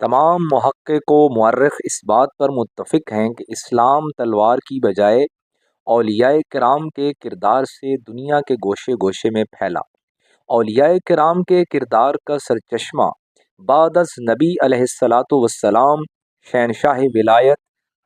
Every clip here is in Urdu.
تمام محقق و مورخ اس بات پر متفق ہیں کہ اسلام تلوار کی بجائے اولیاء کرام کے کردار سے دنیا کے گوشے گوشے میں پھیلا۔ اولیاء کرام کے کردار کا سرچشمہ بعد از نبی علیہ الصلاۃ والسلام شہنشاہ ولایت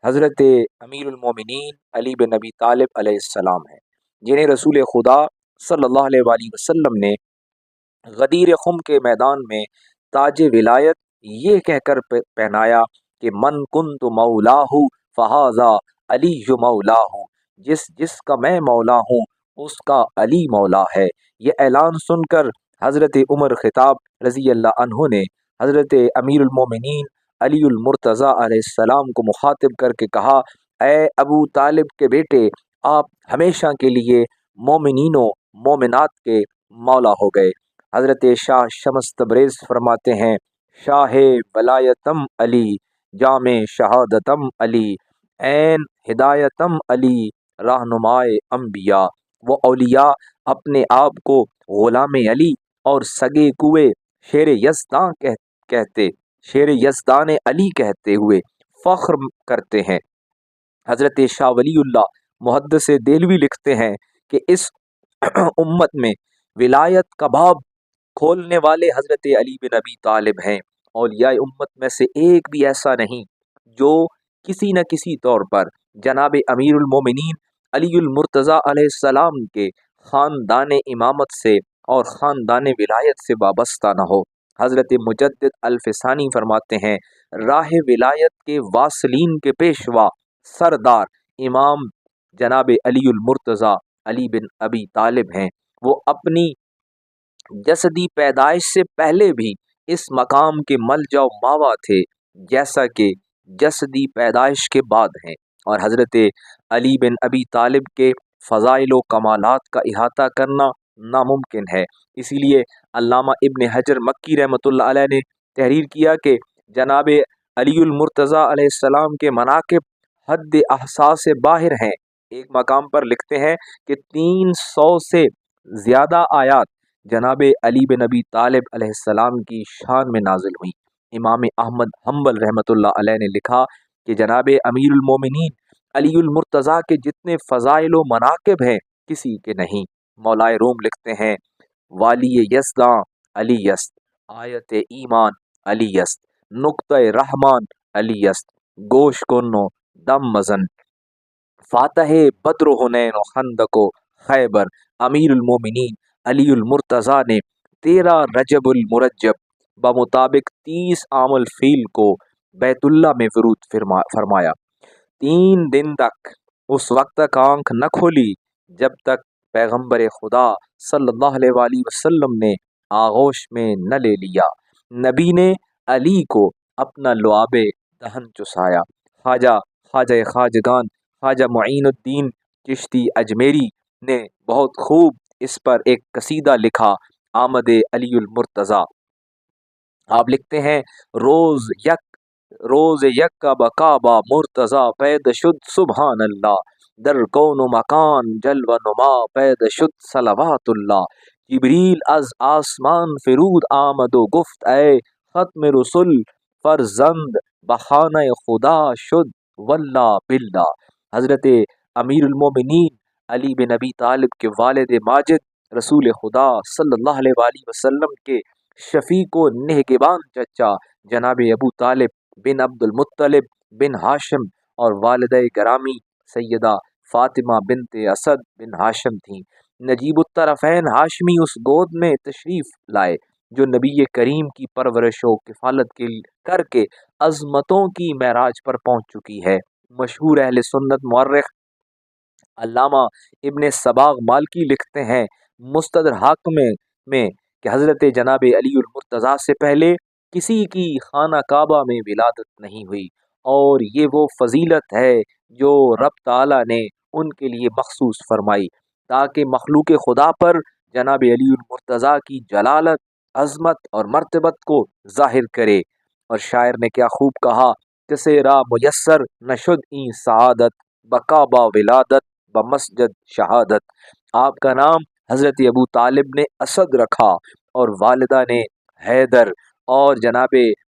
حضرت امیر المومنین علی بن ابی طالب علیہ السلام ہے، جنہیں رسول خدا صلی اللہ علیہ وآلہ وسلم نے غدیر خم کے میدان میں تاج ولایت یہ کہہ کر پہنایا کہ من کنت مولاہ فہذا علی مولاہ، جس کا میں مولا ہوں اس کا علی مولا ہے۔ یہ اعلان سن کر حضرت عمر خطاب رضی اللہ عنہ نے حضرت امیر المومنین علی المرتضیٰ علیہ السلام کو مخاطب کر کے کہا، اے ابو طالب کے بیٹے، آپ ہمیشہ کے لیے مومنین و مومنات کے مولا ہو گئے۔ حضرت شاہ شمس تبریز فرماتے ہیں، شاہ ولایتم علی، جامع شہادتم علی، عین ہدایتم علی، رہنمائے انبیاء۔ وہ اولیاء اپنے آپ کو غلام علی اور سگے کوئے شیر یزدان علی کہتے ہوئے فخر کرتے ہیں۔ حضرت شاہ ولی اللہ محدث دہلوی لکھتے ہیں کہ اس امت میں ولایت کا باب کھولنے والے حضرت علی بن ابی طالب ہیں۔ اولیاء امت میں سے ایک بھی ایسا نہیں جو کسی نہ کسی طور پر جناب امیر المومنین علی المرتضیٰ علیہ السلام کے خاندان امامت سے اور خاندان ولایت سے وابستہ نہ ہو۔ حضرت مجدد الفسانی فرماتے ہیں، راہ ولایت کے واصلین کے پیشوا سردار امام جناب علی المرتضیٰ علی بن ابی طالب ہیں۔ وہ اپنی جسدی پیدائش سے پہلے بھی اس مقام کے ملجا و ماوا تھے جیسا کہ جسدی پیدائش کے بعد ہیں، اور حضرت علی بن ابی طالب کے فضائل و کمالات کا احاطہ کرنا ناممکن ہے۔ اسی لیے علامہ ابن حجر مکی رحمۃ اللہ علیہ نے تحریر کیا کہ جناب علی المرتضیٰ علیہ السلام کے مناقب حد احساس سے باہر ہیں۔ ایک مقام پر لکھتے ہیں کہ 300 سے زیادہ آیات جناب علی بن ابی طالب علیہ السلام کی شان میں نازل ہوئی۔ امام احمد حنبل رحمۃ اللہ علیہ نے لکھا کہ جناب امیر المومنین علی المرتضیٰ کے جتنے فضائل و مناقب ہیں کسی کے نہیں۔ مولائے روم لکھتے ہیں، والی یزداں علی است، آیت ایمان علی است، نقطہ رحمان علی است، گوش کنو دم مزن، فاتح بدر و حنین و خندق و خیبر۔ امیر المومنین علی المرتضیٰ نے 13 رجب المرجب بمطابق 30 عام الفیل کو بیت اللہ میں ورود فرمایا۔ 3 دن تک اس وقت تک آنکھ نہ کھولی جب تک پیغمبر خدا صلی اللہ علیہ وآلہ وسلم نے آغوش میں نہ لے لیا۔ نبی نے علی کو اپنا لعاب دہن چسایا۔ خواجہ خواجگان خواجہ معین الدین چشتی اجمیری نے بہت خوب اس پر ایک قصیدہ لکھا، آمد علی المرتضیٰ۔ آپ لکھتے ہیں، روز یک بکعبہ مرتضیٰ پید شد سبحان اللہ، در کون و مکان جلوہ نما پید شد صلوات اللہ۔ جبریل از آسمان فرود آمد و گفت اے ختم رسل فرزند بخانہ خدا شد واللہ باللہ۔ حضرت امیر المومنین علی بن ابی طالب کے والد ماجد رسول خدا صلی اللہ علیہ وآلہ وسلم کے شفیق و نگہبان چچا جناب ابو طالب بن عبد المطلب بن ہاشم اور والدہ گرامی سیدہ فاطمہ بنت اسد بن ہاشم تھیں۔ نجیب الطرفین ہاشمی اس گود میں تشریف لائے جو نبی کریم کی پرورش و کفالت کر کے عظمتوں کی معراج پر پہنچ چکی ہے۔ مشہور اہل سنت مورخ علامہ ابن صباغ مالکی لکھتے ہیں مستدرک میں کہ حضرت جناب علی المرتضیٰ سے پہلے کسی کی خانہ کعبہ میں ولادت نہیں ہوئی، اور یہ وہ فضیلت ہے جو رب تعالیٰ نے ان کے لیے مخصوص فرمائی تاکہ مخلوق خدا پر جناب علی المرتضیٰ کی جلالت، عظمت اور مرتبت کو ظاہر کرے۔ اور شاعر نے کیا خوب کہا، کسے را میسر نشد این سعادت، بکعبہ ولادت بمسجد شہادت۔ آپ کا نام حضرت ابو طالب نے اسد رکھا اور والدہ نے حیدر، اور جناب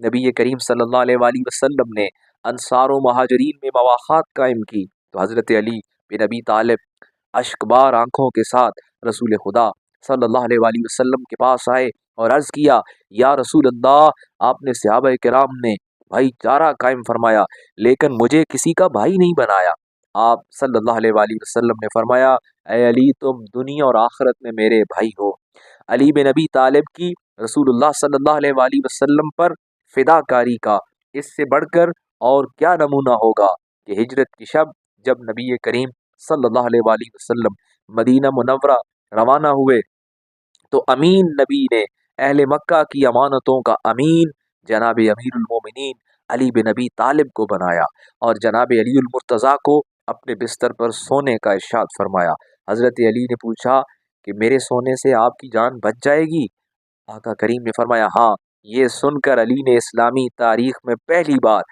نبی کریم صلی اللہ علیہ وآلہ وسلم نے انصار و مہاجرین میں مواخات قائم کی تو حضرت علی بن ابی طالب اشکبار آنکھوں کے ساتھ رسول خدا صلی اللہ علیہ وآلہ وسلم کے پاس آئے اور عرض کیا، یا رسول اللہ، آپ نے صحابہ کرام نے بھائی چارہ قائم فرمایا لیکن مجھے کسی کا بھائی نہیں بنایا۔ آپ صلی اللہ علیہ وآلہ وسلم نے فرمایا، اے علی، تم دنیا اور آخرت میں میرے بھائی ہو۔ علی بن ابی طالب کی رسول اللہ صلی اللہ علیہ وآلہ وسلم پر فدا کاری کا اس سے بڑھ کر اور کیا نمونہ ہوگا کہ ہجرت کی شب جب نبی کریم صلی اللہ علیہ وآلہ وسلم مدینہ منورہ روانہ ہوئے تو امین نبی نے اہل مکہ کی امانتوں کا امین جناب امیر المومنین علی بن ابی طالب کو بنایا اور جناب علی المرتضیٰ کو اپنے بستر پر سونے کا ارشاد فرمایا۔ حضرت علی نے پوچھا کہ میرے سونے سے آپ کی جان بچ جائے گی؟ آقا کریم نے فرمایا ہاں۔ یہ سن کر علی نے اسلامی تاریخ میں پہلی بار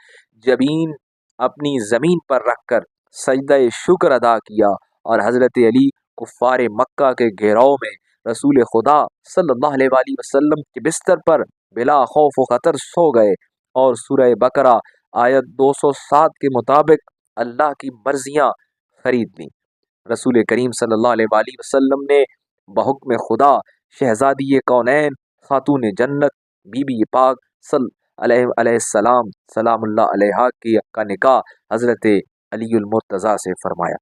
جبین اپنی زمین پر رکھ کر سجدہ شکر ادا کیا اور حضرت علی کفار مکہ کے گھیراؤ میں رسول خدا صلی اللہ علیہ وآلہ وسلم کے بستر پر بلا خوف و خطر سو گئے اور سورہ بقرہ آیت 207 کے مطابق اللہ کی مرضیاں خرید لیں۔ رسول کریم صلی اللہ علیہ وآلہ وسلم نے بحکم خدا شہزادی کونین خاتون جنت بی بی پاک صلی علیہ السلام سلام اللہ علیہ کا نکاح حضرت علی المرتضیٰ سے فرمایا۔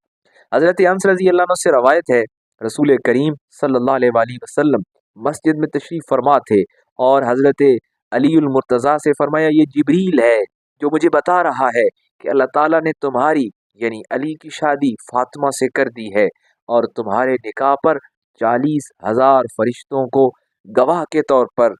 حضرت انس رضی اللہ عنہ سے روایت ہے، رسول کریم صلی اللہ علیہ وآلہ وسلم مسجد میں تشریف فرما تھے اور حضرت علی المرتضیٰ سے فرمایا، یہ جبریل ہے جو مجھے بتا رہا ہے کہ اللہ تعالیٰ نے تمہاری یعنی علی کی شادی فاطمہ سے کر دی ہے اور تمہارے نکاح پر 40,000 فرشتوں کو گواہ کے طور پر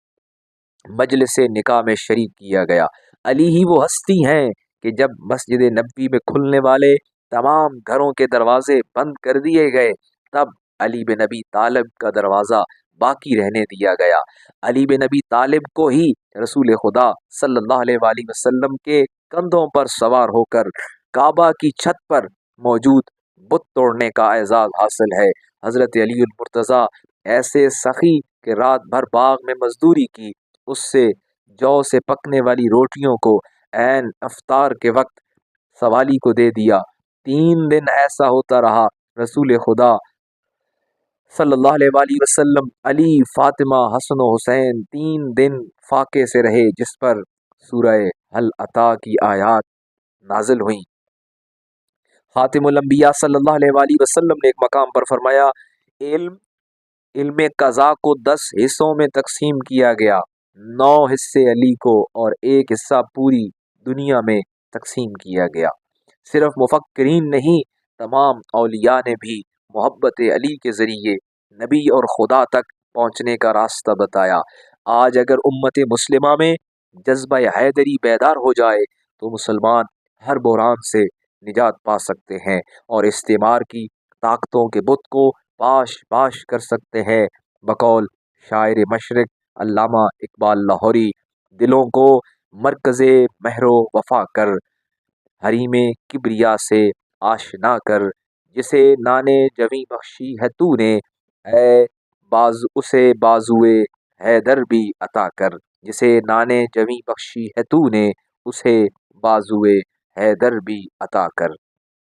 مجلس نکاح میں شریک کیا گیا۔ علی ہی وہ ہستی ہیں کہ جب مسجد نبوی میں کھلنے والے تمام گھروں کے دروازے بند کر دیے گئے تب علی بن ابی طالب کا دروازہ باقی رہنے دیا گیا۔ علی بن ابی طالب کو ہی رسول خدا صلی اللہ علیہ وآلہ وسلم کے کندھوں پر سوار ہو کر کعبہ کی چھت پر موجود بت توڑنے کا اعزاز حاصل ہے۔ حضرت علی المرتضیٰ ایسے سخی کہ رات بھر باغ میں مزدوری کی، اس سے جو سے پکنے والی روٹیوں کو عین افطار کے وقت سوالی کو دے دیا۔ 3 دن ایسا ہوتا رہا۔ رسول خدا صلی اللہ علیہ وآلہ وسلم، علی، فاطمہ، حسن و حسین 3 دن فاقے سے رہے جس پر سورہ ہل عطا کی آیات نازل ہوئیں۔ خاتم الانبیاء صلی اللہ علیہ وآلہ وسلم نے ایک مقام پر فرمایا، علم قضا کو 10 حصوں میں تقسیم کیا گیا، 9 حصے علی کو اور 1 حصہ پوری دنیا میں تقسیم کیا گیا۔ صرف مفکرین نہیں، تمام اولیاء نے بھی محبت علی کے ذریعے نبی اور خدا تک پہنچنے کا راستہ بتایا۔ آج اگر امت مسلمہ میں جذبہ حیدری بیدار ہو جائے تو مسلمان ہر بحران سے نجات پا سکتے ہیں اور استعمار کی طاقتوں کے بت کو پاش پاش کر سکتے ہیں۔ بقول شاعر مشرق علامہ اقبال لاہوری، دلوں کو مرکز مہر و وفا کر، حریم کبریا سے آشنا کر، جسے نانے جویں بخشی ہے تو نے، اے اسے بازوئے حیدر بھی عطا کر، جسے نانے جویں بخشی ہے تو نے، اسے بازوئے حیدر بھی عطا کر۔